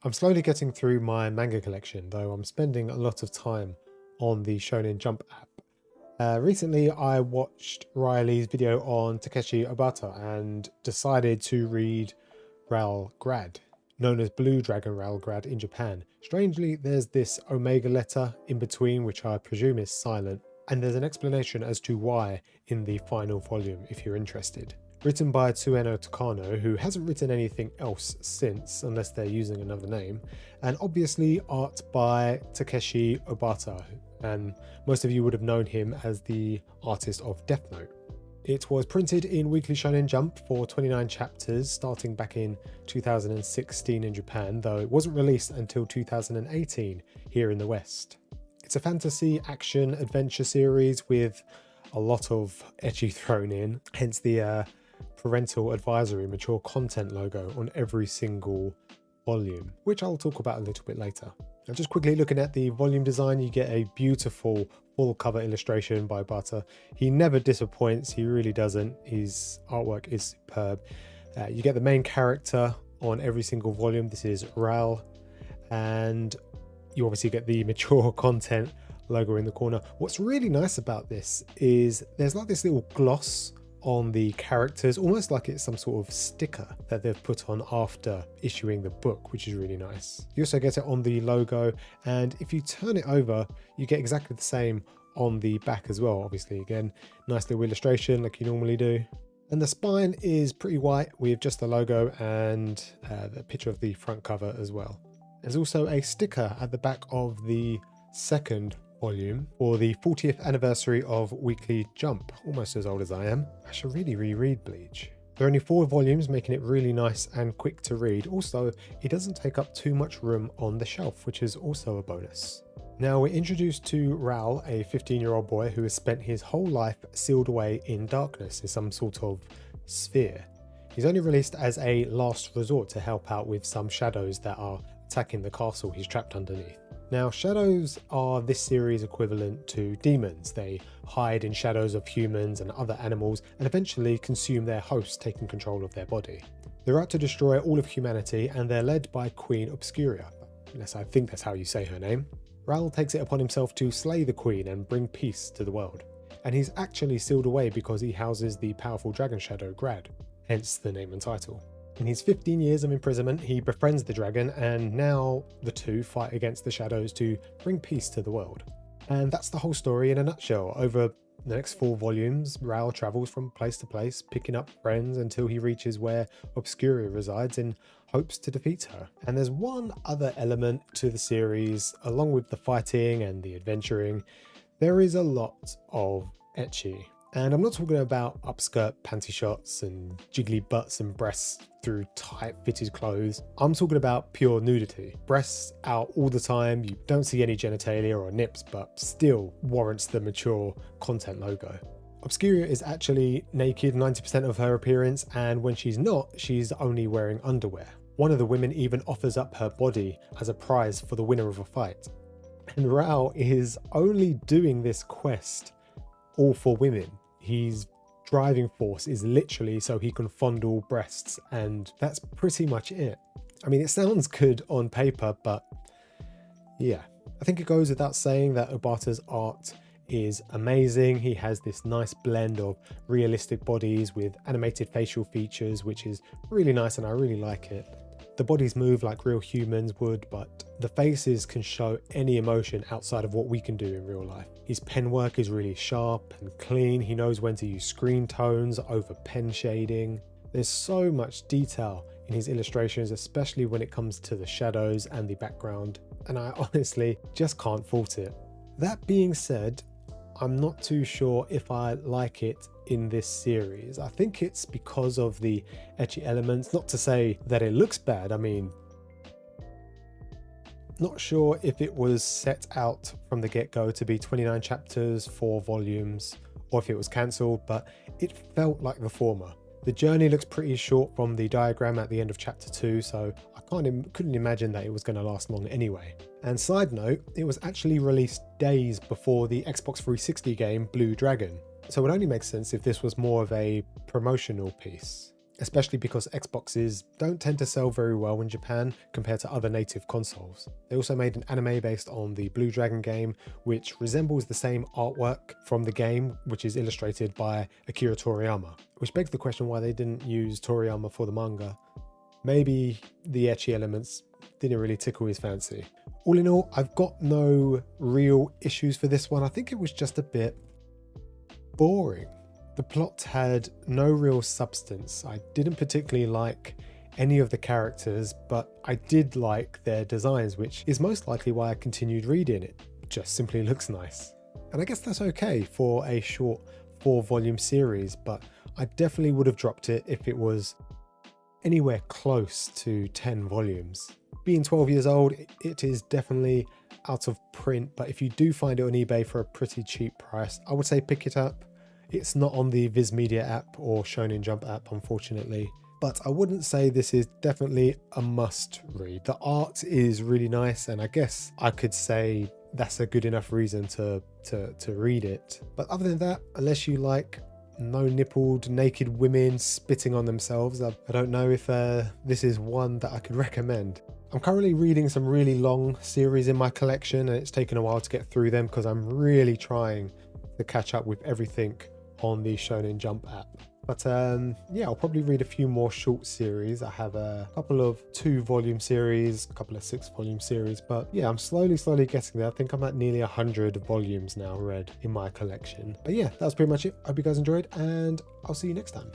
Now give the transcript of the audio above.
I'm slowly getting through my manga collection, though I'm spending a lot of time on the Shonen Jump app. Recently, I watched Riley's video on Takeshi Obata and decided to read Ral Grad, known as Blue Dragon Ral Grad in Japan. Strangely, there's this omega letter in between, which I presume is silent, and there's an explanation as to why in the final volume if you're interested. Written by Tsueno Takano, who hasn't written anything else since, unless they're using another name, and obviously art by Takeshi Obata, and most of you would have known him as the artist of Death Note. It was printed in Weekly Shonen Jump for 29 chapters starting back in 2016 in Japan, though it wasn't released until 2018 here in the West. It's a fantasy action adventure series with a lot of ecchi thrown in, hence the parental advisory mature content logo on every single volume, which I'll talk about a little bit later. Now, just quickly looking at the volume design, you get a beautiful full cover illustration by Bata. He never disappoints, he really doesn't. His artwork is superb. You get the main character on every single volume. This is Ral, and you obviously get the mature content logo in the corner. What's really nice about this is there's like this little gloss on the characters, almost like it's some sort of sticker that they've put on after issuing the book, which is really nice. You also get it on the logo, and if you turn it over, you get exactly the same on the back as well. Obviously, again, nice little illustration like you normally do. And the spine is pretty white with just the logo and the picture of the front cover as well. There's also a sticker at the back of the second volume for the 40th anniversary of Weekly Jump, almost as old as I am. I should really reread Bleach. There are only 4 volumes, making it really nice and quick to read. Also, it doesn't take up too much room on the shelf, which is also a bonus. Now we're introduced to Ral, a 15-year-old boy who has spent his whole life sealed away in darkness in some sort of sphere. He's only released as a last resort to help out with some shadows that are attacking the castle he's trapped underneath. Now, shadows are this series' equivalent to demons. They hide in shadows of humans and other animals and eventually consume their hosts, taking control of their body. They're out to destroy all of humanity, and they're led by Queen Obscuria. Yes, I think that's how you say her name. Ral takes it upon himself to slay the Queen and bring peace to the world. And he's actually sealed away because he houses the powerful dragon shadow Grad, hence the name and title. In his 15 years of imprisonment, he befriends the dragon, and now the two fight against the shadows to bring peace to the world. And that's the whole story in a nutshell. Over the next 4 volumes, Ral travels from place to place, picking up friends until he reaches where Obscuria resides in hopes to defeat her. And there's one other element to the series, along with the fighting and the adventuring. There is a lot of ecchi. And I'm not talking about upskirt panty shots and jiggly butts and breasts through tight fitted clothes. I'm talking about pure nudity. Breasts out all the time, you don't see any genitalia or nips, but still warrants the mature content logo. Obscuria is actually naked 90% of her appearance, and when she's not, she's only wearing underwear. One of the women even offers up her body as a prize for the winner of a fight. And Rao is only doing this quest all for women. His driving force is literally so he can fondle breasts, and that's pretty much it. I mean, it sounds good on paper, but yeah. I think it goes without saying that Obata's art is amazing. He has this nice blend of realistic bodies with animated facial features, which is really nice, and I really like it. The bodies move like real humans would, but the faces can show any emotion outside of what we can do in real life. His pen work is really sharp and clean. He knows when to use screen tones over pen shading. There's so much detail in his illustrations, especially when it comes to the shadows and the background, and I honestly just can't fault it. That being said, I'm not too sure if I like it in this series. I think it's because of the ecchi elements. Not to say that it looks bad, I mean, not sure if it was set out from the get-go to be 29 chapters, 4 volumes, or if it was cancelled, but it felt like the former. The journey looks pretty short from the diagram at the end of chapter 2, so I couldn't imagine that it was going to last long anyway. And side note, it was actually released days before the Xbox 360 game Blue Dragon, so it only makes sense if this was more of a promotional piece. especially because Xboxes don't tend to sell very well in Japan compared to other native consoles. They also made an anime based on the Blue Dragon game, which resembles the same artwork from the game, which is illustrated by Akira Toriyama, which begs the question why they didn't use Toriyama for the manga. Maybe the Ecchi Elements didn't really tickle his fancy. All in all, I've got no real issues for this one. I think it was just a bit boring. The plot had no real substance. I didn't particularly like any of the characters, but I did like their designs, which is most likely why I continued reading it. It just simply looks nice. And I guess that's okay for a short 4-volume series, but I definitely would have dropped it if it was anywhere close to 10 volumes. Being 12 years old, it is definitely out of print, but if you do find it on eBay for a pretty cheap price, I would say pick it up. It's not on the Viz Media app or Shonen Jump app, unfortunately, but I wouldn't say this is definitely a must read. The art is really nice, and I guess I could say that's a good enough reason to read it. But other than that, unless you like no-nippled naked women spitting on themselves, I don't know if this is one that I could recommend. I'm currently reading some really long series in my collection, and it's taken a while to get through them because I'm really trying to catch up with everything on the Shonen Jump app. But yeah, I'll probably read a few more short series. I have a couple of 2-volume series, a couple of 6-volume series, but yeah, I'm slowly getting there. I think I'm at nearly 100 volumes now read in my collection. But yeah, that was pretty much it. I hope you guys enjoyed, and I'll see you next time.